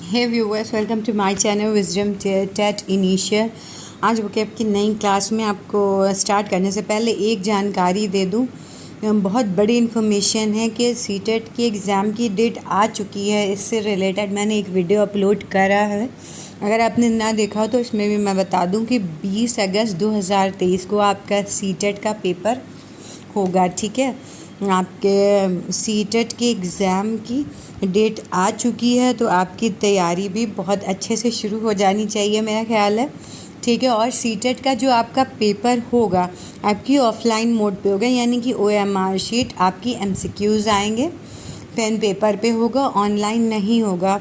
Hey viewers, welcome to my channel wisdom TET initial. आज vocab की नई class में आपको स्टार्ट करने से पहले एक जानकारी दे दूं। बहुत बड़ी इन्फॉर्मेशन है कि सीटेट की एग्ज़ाम की डेट आ चुकी है। इससे रिलेटेड मैंने एक वीडियो अपलोड करा है, अगर आपने ना देखा हो तो इसमें भी मैं बता दूं कि 20 अगस्त 2023 को आपका सीटेट का पेपर होगा। ठीक है, आपके सीटेट के एग्ज़ाम की डेट आ चुकी है, तो आपकी तैयारी भी बहुत अच्छे से शुरू हो जानी चाहिए, मेरा ख्याल है। ठीक है, और सीटेट का जो आपका पेपर होगा आपकी ऑफलाइन मोड पे होगा, यानी कि OMR शीट आपकी MCQs आएंगे, पेन पेपर पे होगा, ऑनलाइन नहीं होगा।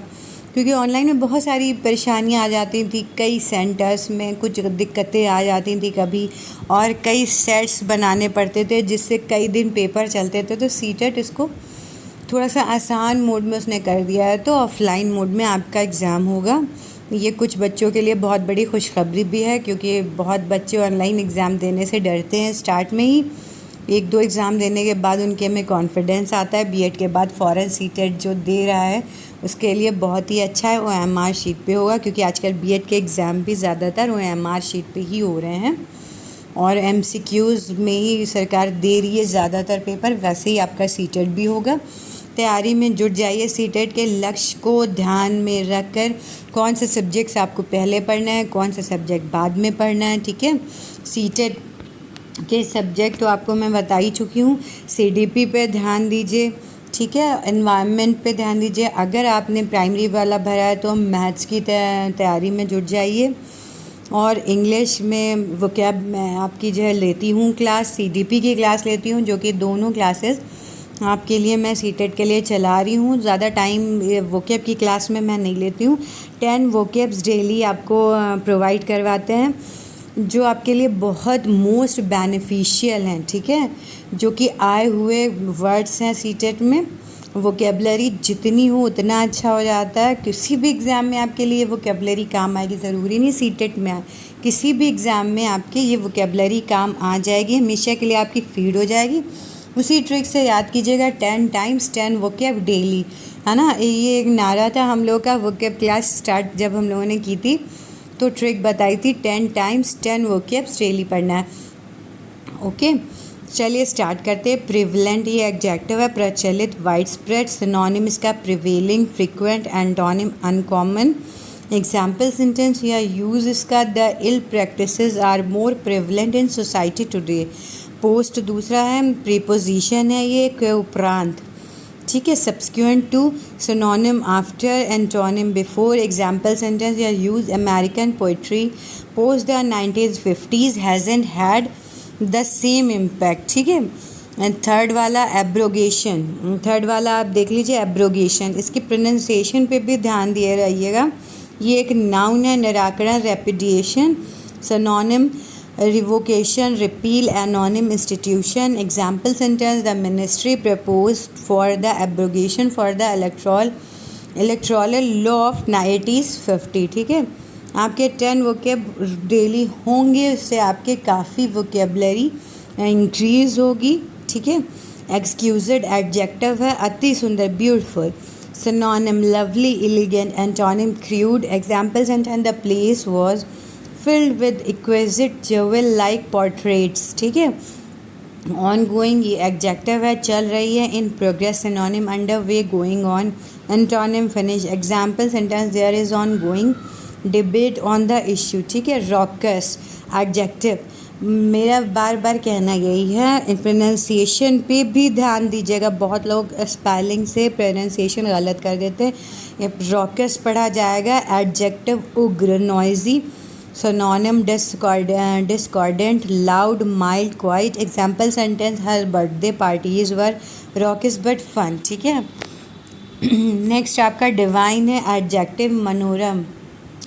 क्योंकि ऑनलाइन में बहुत सारी परेशानियां आ जाती थी, कई सेंटर्स में कुछ दिक्कतें आ जाती थी कभी, और कई सेट्स बनाने पड़ते थे जिससे कई दिन पेपर चलते थे। तो सीटेट इसको थोड़ा सा आसान मोड में उसने कर दिया है, तो ऑफलाइन मोड में आपका एग्ज़ाम होगा। ये कुछ बच्चों के लिए बहुत बड़ी खुशखबरी भी है, क्योंकि बहुत बच्चे ऑनलाइन एग्ज़ाम देने से डरते हैं। स्टार्ट में ही एक दो एग्ज़ाम देने के बाद उनके में कॉन्फिडेंस आता है। बीएड के बाद फ़ौरन सीटेट जो दे रहा है उसके लिए बहुत ही अच्छा है। OMR शीट पे होगा, क्योंकि आजकल बीएड के एग्ज़ाम भी ज़्यादातर OMR शीट पे ही हो रहे हैं, और MCQs में ही सरकार दे रही है ज़्यादातर पेपर। वैसे ही आपका सीटेट भी होगा। तैयारी में जुट जाइए। सीटेट के लक्ष्य को ध्यान में रखकर कौन से सब्जेक्ट्स आपको पहले पढ़ना है, कौन सा सब्जेक्ट बाद में पढ़ना है। ठीक है, सीटेट के सब्जेक्ट तो आपको मैं बता ही चुकी हूँ। CDP पे ध्यान दीजिए, ठीक है, एनवायरनमेंट पे ध्यान दीजिए। अगर आपने प्राइमरी वाला भरा है तो मैथ्स की तैयारी में जुट जाइए। और इंग्लिश में वोकैब मैं आपकी जो है लेती हूँ क्लास, CDP की क्लास लेती हूँ, जो कि दोनों क्लासेस आपके लिए मैं सीटेट के लिए चला रही हूँ। ज़्यादा टाइम वोकैब की क्लास में मैं नहीं लेती हूँ। 10 वोकैब्स डेली आपको प्रोवाइड करवाते हैं, जो आपके लिए बहुत मोस्ट बेनिफिशियल हैं। ठीक है, जो कि आए हुए वर्ड्स हैं सीटेट में, वोकेबलरी जितनी हो उतना अच्छा हो जाता है। किसी भी एग्ज़ाम में आपके लिए वोकेबलरी काम आएगी, ज़रूरी नहीं सीटेट में, किसी भी एग्ज़ाम में आपके ये वोकेबलरी काम आ जाएगी, हमेशा के लिए आपकी फीड हो जाएगी। उसी ट्रिक से याद कीजिएगा, 10 टाइम्स 10 वोकैब डेली, है ना। ये एक नारा था हम लोग का वोकैब क्लास स्टार्ट जब हम लोगों ने की थी, तो ट्रिक बताई थी 10 टाइम्स 10 वोकैब्स डेली पढ़ना है। ओके, चलिए स्टार्ट करते हैं। प्रिवलेंट ये एडजेक्टिव है, प्रचलित, वाइड स्प्रेड। सिनोनिम इसका prevailing, frequent, antonym uncommon. Example sentence या यूज़ इसका, the ill practices are more prevalent in society today. Post दूसरा है, प्रीपोजिशन है ये, के उपरांत। ठीक है, subsequent to, synonym after, antonym before. Example sentence या use, American poetry post the 1950s hasn't had the same impact. ठीक है, एंड थर्ड वाला एब्रोगेशन, थर्ड वाला आप देख लीजिए, एब्रोगेशन। इसकी प्रोनाउंसिएशन पे भी ध्यान दिए रहिएगा। ये एक नाउन है, निराकरण, रेपिडिएशन। सिनोनिम रिवोकेशन, रिपील, एनोनिम, institution. Example sentence, the ministry proposed for the abrogation for the electoral law of 1950। ठीक है, आपके 10 वोकैब डेली होंगे, उससे आपके काफ़ी वोकेबलरी इंक्रीज़ होगी। ठीक है, एक्सक्यूजेड एडजेक्टिव है, अति सुंदर, beautiful. Synonym lovely, elegant, antonym crude. Example sentence, the place was filled with exquisite jewel like portraits. ठीक है, ऑन गोइंग ये एडजेक्टिव है, चल रही है। In progress synonym under way, going on. Antonym finish. Example sentence, there is on going debate on the issue. ठीक है, rocks adjective. मेरा बार बार कहना यही है, प्रोनाउंसिएशन पे भी ध्यान दीजिएगा। बहुत लोग स्पेलिंग से प्रोनाउंसिएशन गलत कर देते हैं। रॉकस पढ़ा जाएगा। एडजेक्टिव उग्र, noisy. Synonym discordant, loud, mild, quiet. Example sentence, her birthday parties were raucous but fun. ठीक है, नेक्स्ट आपका डिवाइन है, एडजेक्टिव मनोरम।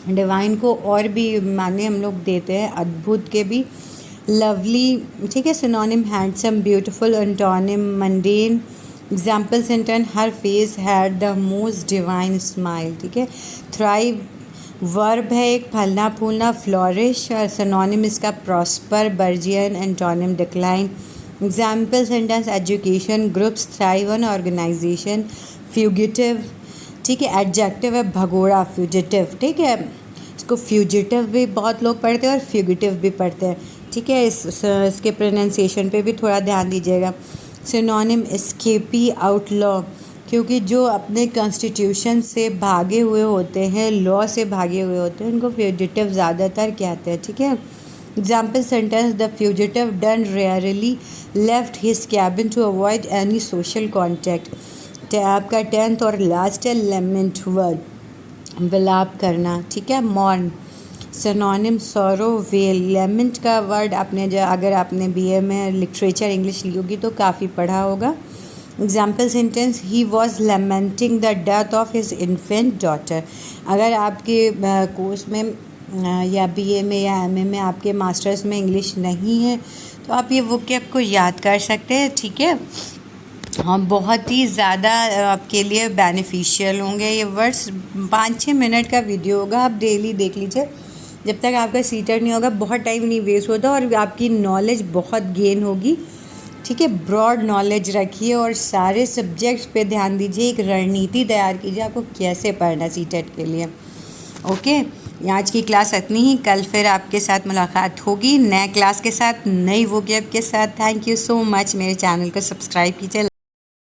डिवाइन को और भी माने हम लोग देते हैं, अद्भुत के भी। लवली, ठीक है, synonym handsome, beautiful. Antonym mundane. Example sentence, her face had the most divine smile. ठीक है, थ्राइव वर्ब है एक, फलना फूलना, फ्लोरिश। और सिनोनिम इसका prosper, burgeon. Antonym decline. Example sentence, education, groups thrive on organisation. Fugitive, ठीक है। एडजेक्टिव है भगोड़ा, फ्यूजिटिव, ठीक है। इसको फ्यूजिटिव भी बहुत लोग पढ़ते हैं और फ्यूगिटिव भी पढ़ते हैं, ठीक है। इसके प्रोनाउंसिएशन पे भी थोड़ा ध्यान दीजिएगा। सिनोनिम एस्केपी, आउटलॉ, क्योंकि जो अपने कॉन्स्टिट्यूशन से भागे हुए होते हैं, लॉ से भागे हुए होते हैं, उनको फ्यूजिटिव ज़्यादातर कहते हैं, ठीक है। Example sentence, the fugitive done rarely left his cabin to avoid any social contact. आपका 10th और लास्ट है लेमेंट, वर्ड, विलाप करना, ठीक है। Mourn, synonym sorrow, wail. Lament का वर्ड आपने अगर आपने बीए में लिटरेचर इंग्लिश ली होगी तो काफ़ी पढ़ा होगा। Example sentence, he was lamenting the death of his infant daughter. अगर आपके कोर्स में या बीए में या एमए में आपके मास्टर्स में इंग्लिश नहीं है तो आप ये वोकैब को याद कर सकते हैं, ठीक है। हाँ, बहुत ही ज़्यादा आपके लिए बेनिफिशियल होंगे ये वर्ड्स। 5-6 मिनट का वीडियो होगा, आप डेली देख लीजिए जब तक आपका सीटेट नहीं होगा। बहुत टाइम नहीं वेस्ट होता और आपकी नॉलेज बहुत गेन होगी, ठीक है। ब्रॉड नॉलेज रखिए और सारे सब्जेक्ट्स पे ध्यान दीजिए। एक रणनीति तैयार कीजिए आपको कैसे पढ़ना सीटेट के लिए, ओके। आज की क्लास इतनी ही, कल फिर आपके साथ मुलाकात होगी नए क्लास के साथ, नई वोकैब के साथ। Thank you so much. मेरे चैनल को सब्सक्राइब कीजिए।